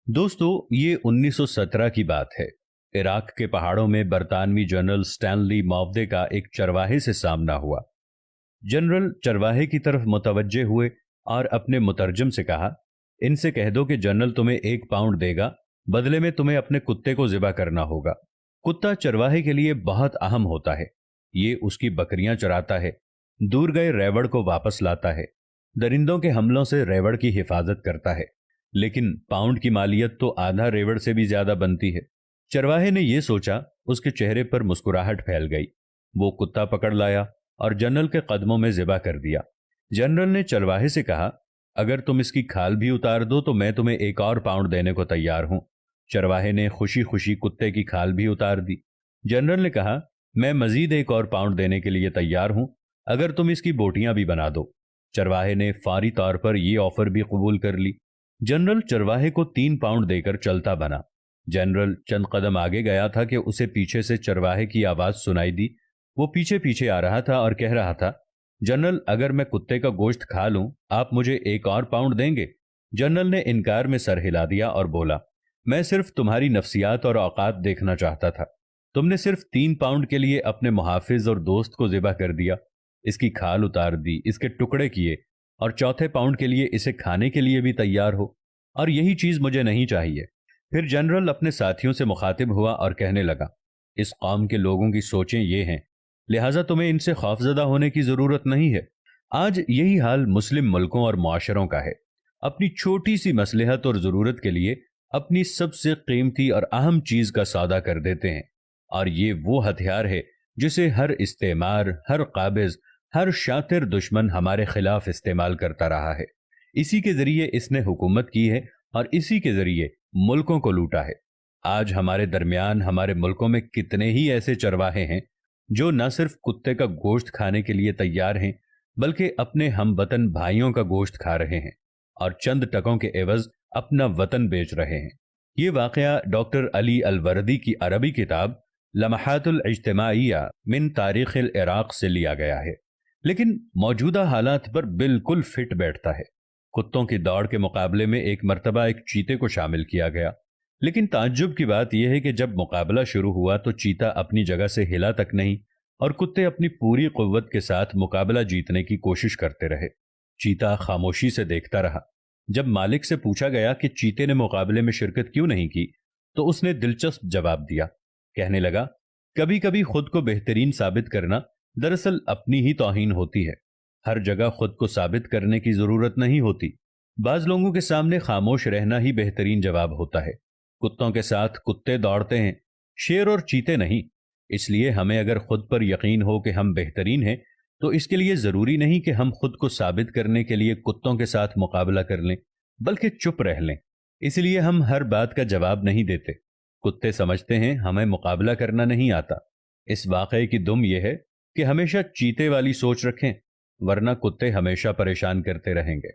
दोस्तों, ये 1917 की बात है। इराक के पहाड़ों में बरतानवी जनरल स्टैनली मॉवदे का एक चरवाहे से सामना हुआ। जनरल चरवाहे की तरफ मुतवज्जे हुए और अपने मुतरजम से कहा, इनसे कह दो कि जनरल तुम्हें 1 पाउंड देगा, बदले में तुम्हें अपने कुत्ते को ज़िबा करना होगा। कुत्ता चरवाहे के लिए बहुत अहम होता है। ये उसकी बकरियां चराता है, दूर गए रेवड़ को वापस लाता है, दरिंदों के हमलों से रेवड़ की हिफाजत करता है। लेकिन पाउंड की मालियत तो आधा रेवड़ से भी ज्यादा बनती है। चरवाहे ने यह सोचा, उसके चेहरे पर मुस्कुराहट फैल गई। वो कुत्ता पकड़ लाया और जनरल के कदमों में ज़िबा कर दिया। जनरल ने चरवाहे से कहा, अगर तुम इसकी खाल भी उतार दो तो मैं तुम्हें 1 और पाउंड देने को तैयार हूं। चरवाहे ने खुशी खुशी कुत्ते की खाल भी उतार दी। जनरल ने कहा, मैं मजीद 1 और पाउंड देने के लिए तैयार हूं, अगर तुम इसकी बोटियां भी बना दो। चरवाहे ने फौरी तौर पर यह ऑफर भी कबूल कर ली। जनरल चरवाहे को 3 पाउंड देकर चलता बना। जनरल चंद कदम आगे गया था कि उसे पीछे से चरवाहे की आवाज सुनाई दी। वो पीछे पीछे आ रहा था और कह रहा था, जनरल, अगर मैं कुत्ते का गोश्त खा लूं, आप मुझे 1 और पाउंड देंगे? जनरल ने इनकार में सर हिला दिया और बोला, मैं सिर्फ तुम्हारी नफ्सियात और औकात देखना चाहता था। तुमने सिर्फ 3 पाउंड के लिए अपने मुहाफिज और दोस्त को ज़िबा कर दिया, इसकी खाल उतार दी, इसके टुकड़े किए, और चौथे पाउंड के लिए इसे खाने के लिए भी तैयार हो। और यही चीज मुझे नहीं चाहिए। फिर जनरल अपने साथियों से मुखातिब हुआ और कहने लगा, इस कौम के लोगों की सोचें ये हैं, लिहाजा तुम्हें इनसे खौफजदा होने की जरूरत नहीं है। आज यही हाल मुस्लिम मुल्कों और मुआशरों का है। अपनी छोटी सी मसलहत और जरूरत के लिए अपनी सबसे कीमती और अहम चीज का सौदा कर देते हैं। और ये वो हथियार है जिसे हर इस्तेमार, हर काबिज, हर शातिर दुश्मन हमारे खिलाफ इस्तेमाल करता रहा है। इसी के जरिए इसने हुकूमत की है और इसी के जरिए मुल्कों को लूटा है। आज हमारे दरमियान, हमारे मुल्कों में कितने ही ऐसे चरवाहे हैं जो न सिर्फ कुत्ते का गोश्त खाने के लिए तैयार हैं, बल्कि अपने हमवतन भाइयों का गोश्त खा रहे हैं और चंद टकों के एवज अपना वतन बेच रहे हैं। ये वाकया डॉक्टर अली अलवर्दी की अरबी किताब लम्हातुल इज्तिमाइया मिन तारीख इराक से लिया गया है, लेकिन मौजूदा हालात पर बिल्कुल फिट बैठता है। कुत्तों की दौड़ के मुकाबले में एक मर्तबा एक चीते को शामिल किया गया, लेकिन ताज्जुब की बात यह है कि जब मुकाबला शुरू हुआ तो चीता अपनी जगह से हिला तक नहीं और कुत्ते अपनी पूरी कुव्वत के साथ मुकाबला जीतने की कोशिश करते रहे। चीता खामोशी से देखता रहा। जब मालिक से पूछा गया कि चीते ने मुकाबले में शिरकत क्यों नहीं की, तो उसने दिलचस्प जवाब दिया। कहने लगा, कभी कभी खुद को बेहतरीन साबित करना दरअसल अपनी ही तौहीन होती है। हर जगह खुद को साबित करने की जरूरत नहीं होती। बाज लोगों के सामने खामोश रहना ही बेहतरीन जवाब होता है। कुत्तों के साथ कुत्ते दौड़ते हैं, शेर और चीते नहीं। इसलिए हमें अगर खुद पर यकीन हो कि हम बेहतरीन हैं, तो इसके लिए जरूरी नहीं कि हम खुद को साबित करने के लिए कुत्तों के साथ मुकाबला कर लें, बल्कि चुप रह लें। इसलिए हम हर बात का जवाब नहीं देते। कुत्ते समझते हैं हमें मुकाबला करना नहीं आता। इस वाकये की दुम यह है कि हमेशा चीते वाली सोच रखें, वरना कुत्ते हमेशा परेशान करते रहेंगे।